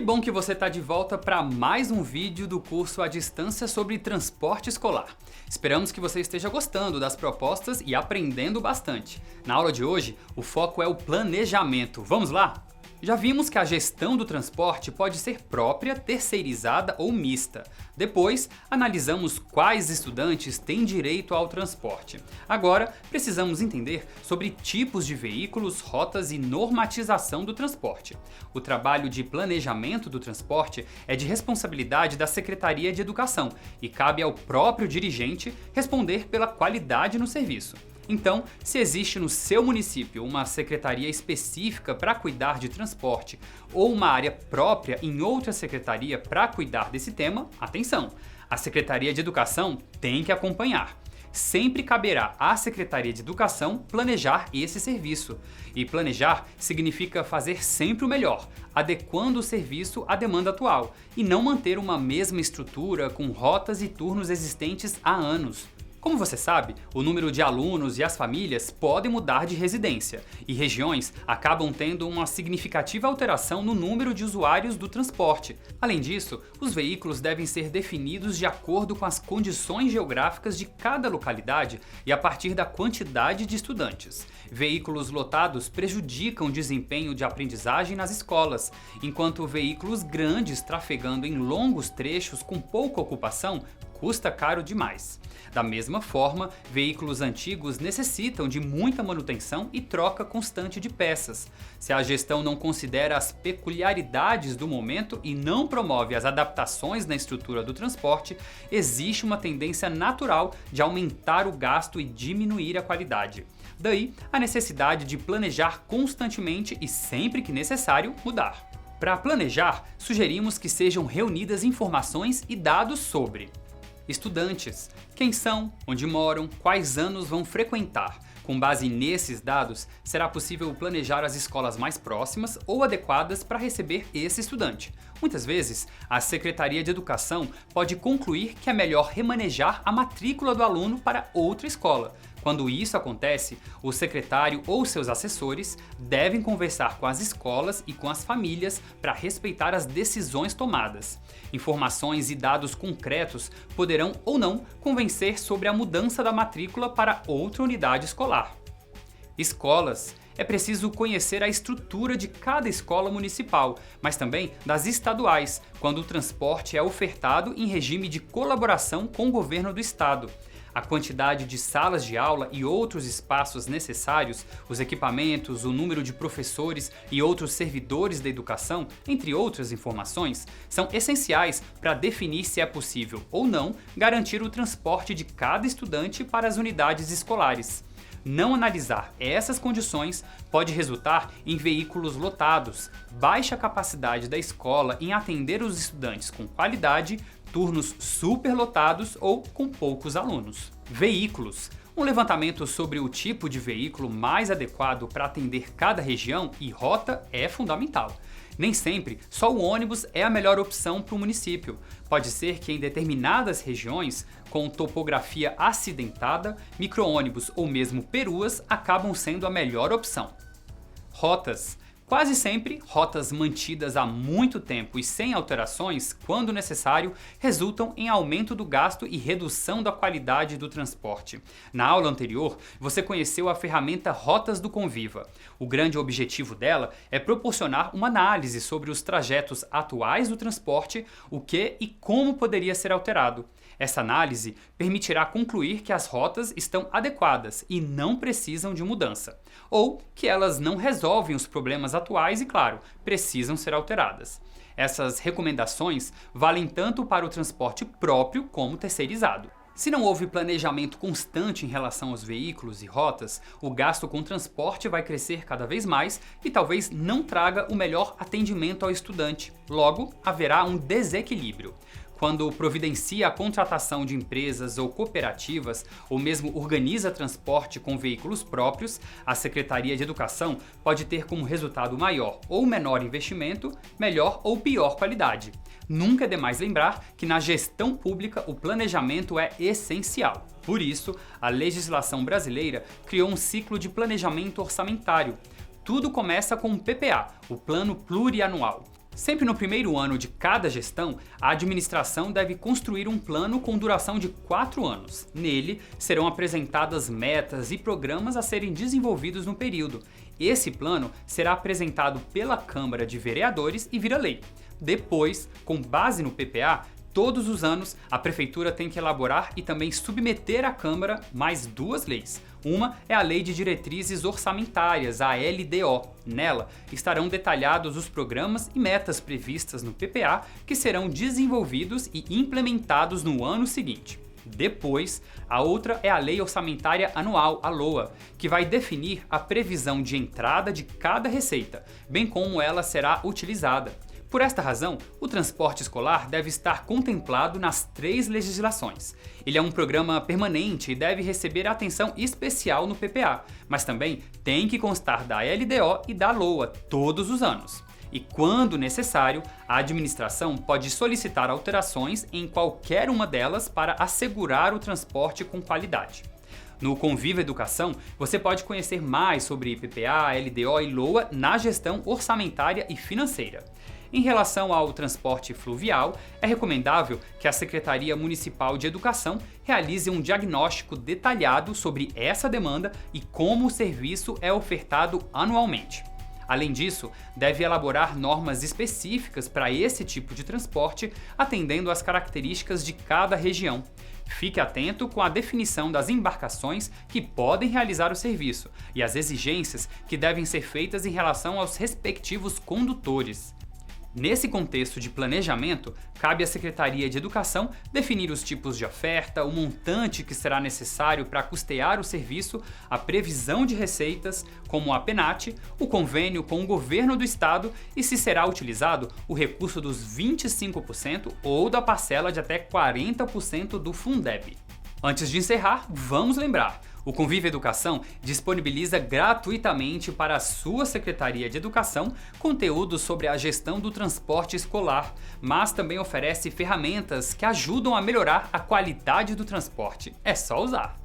bom que você está de volta para mais um vídeo do curso à distância sobre transporte escolar. Esperamos que você esteja gostando das propostas e aprendendo bastante. Na aula de hoje, o foco é o planejamento. Vamos lá? Já vimos que a gestão do transporte pode ser própria, terceirizada ou mista. Depois, analisamos quais estudantes têm direito ao transporte. Agora, precisamos entender sobre tipos de veículos, rotas e normatização do transporte. O trabalho de planejamento do transporte é de responsabilidade da Secretaria de Educação e cabe ao próprio dirigente responder pela qualidade no serviço. Então, se existe no seu município uma secretaria específica para cuidar de transporte ou uma área própria em outra secretaria para cuidar desse tema, atenção! A Secretaria de Educação tem que acompanhar. Sempre caberá à Secretaria de Educação planejar esse serviço. E planejar significa fazer sempre o melhor, adequando o serviço à demanda atual, e não manter uma mesma estrutura com rotas e turnos existentes há anos. Como você sabe, o número de alunos e as famílias podem mudar de residência, e regiões acabam tendo uma significativa alteração no número de usuários do transporte. Além disso, os veículos devem ser definidos de acordo com as condições geográficas de cada localidade e a partir da quantidade de estudantes. Veículos lotados prejudicam o desempenho de aprendizagem nas escolas, enquanto veículos grandes trafegando em longos trechos com pouca ocupação custa caro demais. Da mesma forma, veículos antigos necessitam de muita manutenção e troca constante de peças. Se a gestão não considera as peculiaridades do momento e não promove as adaptações na estrutura do transporte, existe uma tendência natural de aumentar o gasto e diminuir a qualidade. Daí, a necessidade de planejar constantemente e, sempre que necessário, mudar. Para planejar, sugerimos que sejam reunidas informações e dados sobre estudantes, quem são, onde moram, quais anos vão frequentar. Com base nesses dados, será possível planejar as escolas mais próximas ou adequadas para receber esse estudante. Muitas vezes, a Secretaria de Educação pode concluir que é melhor remanejar a matrícula do aluno para outra escola. Quando isso acontece, o secretário ou seus assessores devem conversar com as escolas e com as famílias para respeitar as decisões tomadas. Informações e dados concretos poderão ou não convencer sobre a mudança da matrícula para outra unidade escolar. Escolas. É preciso conhecer a estrutura de cada escola municipal, mas também das estaduais, quando o transporte é ofertado em regime de colaboração com o governo do estado. A quantidade de salas de aula e outros espaços necessários, os equipamentos, o número de professores e outros servidores da educação, entre outras informações, são essenciais para definir se é possível ou não garantir o transporte de cada estudante para as unidades escolares. Não analisar essas condições pode resultar em veículos lotados, baixa capacidade da escola em atender os estudantes com qualidade, turnos superlotados ou com poucos alunos. Veículos. Um levantamento sobre o tipo de veículo mais adequado para atender cada região e rota é fundamental. Nem sempre só o ônibus é a melhor opção para o município. Pode ser que em determinadas regiões, com topografia acidentada, micro-ônibus ou mesmo peruas acabam sendo a melhor opção. Rotas. Quase sempre, rotas mantidas há muito tempo e sem alterações, quando necessário, resultam em aumento do gasto e redução da qualidade do transporte. Na aula anterior, você conheceu a ferramenta Rotas do Conviva. O grande objetivo dela é proporcionar uma análise sobre os trajetos atuais do transporte, o que e como poderia ser alterado. Essa análise permitirá concluir que as rotas estão adequadas e não precisam de mudança, ou que elas não resolvem os problemas atuais e, claro, precisam ser alteradas. Essas recomendações valem tanto para o transporte próprio como terceirizado. Se não houve planejamento constante em relação aos veículos e rotas, o gasto com transporte vai crescer cada vez mais e talvez não traga o melhor atendimento ao estudante. Logo, haverá um desequilíbrio. Quando providencia a contratação de empresas ou cooperativas, ou mesmo organiza transporte com veículos próprios, a Secretaria de Educação pode ter como resultado maior ou menor investimento, melhor ou pior qualidade. Nunca é demais lembrar que na gestão pública o planejamento é essencial. Por isso, a legislação brasileira criou um ciclo de planejamento orçamentário. Tudo começa com o PPA, o Plano Plurianual. Sempre no primeiro ano de cada gestão, a administração deve construir um plano com duração de 4 anos. Nele, serão apresentadas metas e programas a serem desenvolvidos no período. Esse plano será apresentado pela Câmara de Vereadores e vira lei. Depois, com base no PPA, todos os anos, a Prefeitura tem que elaborar e também submeter à Câmara mais 2 leis. Uma é a Lei de Diretrizes Orçamentárias, a LDO. Nela, estarão detalhados os programas e metas previstas no PPA que serão desenvolvidos e implementados no ano seguinte. Depois, a outra é a Lei Orçamentária Anual, a LOA, que vai definir a previsão de entrada de cada receita, bem como ela será utilizada. Por esta razão, o transporte escolar deve estar contemplado nas 3 legislações. Ele é um programa permanente e deve receber atenção especial no PPA, mas também tem que constar da LDO e da LOA todos os anos. E quando necessário, a administração pode solicitar alterações em qualquer uma delas para assegurar o transporte com qualidade. No Conviva Educação, você pode conhecer mais sobre PPA, LDO e LOA na gestão orçamentária e financeira. Em relação ao transporte fluvial, é recomendável que a Secretaria Municipal de Educação realize um diagnóstico detalhado sobre essa demanda e como o serviço é ofertado anualmente. Além disso, deve elaborar normas específicas para esse tipo de transporte, atendendo às características de cada região. Fique atento com a definição das embarcações que podem realizar o serviço e as exigências que devem ser feitas em relação aos respectivos condutores. Nesse contexto de planejamento, cabe à Secretaria de Educação definir os tipos de oferta, o montante que será necessário para custear o serviço, a previsão de receitas, como a PENAT, o convênio com o governo do estado e se será utilizado o recurso dos 25% ou da parcela de até 40% do Fundeb. Antes de encerrar, vamos lembrar: o Conviva Educação disponibiliza gratuitamente para a sua Secretaria de Educação conteúdos sobre a gestão do transporte escolar, mas também oferece ferramentas que ajudam a melhorar a qualidade do transporte. É só usar!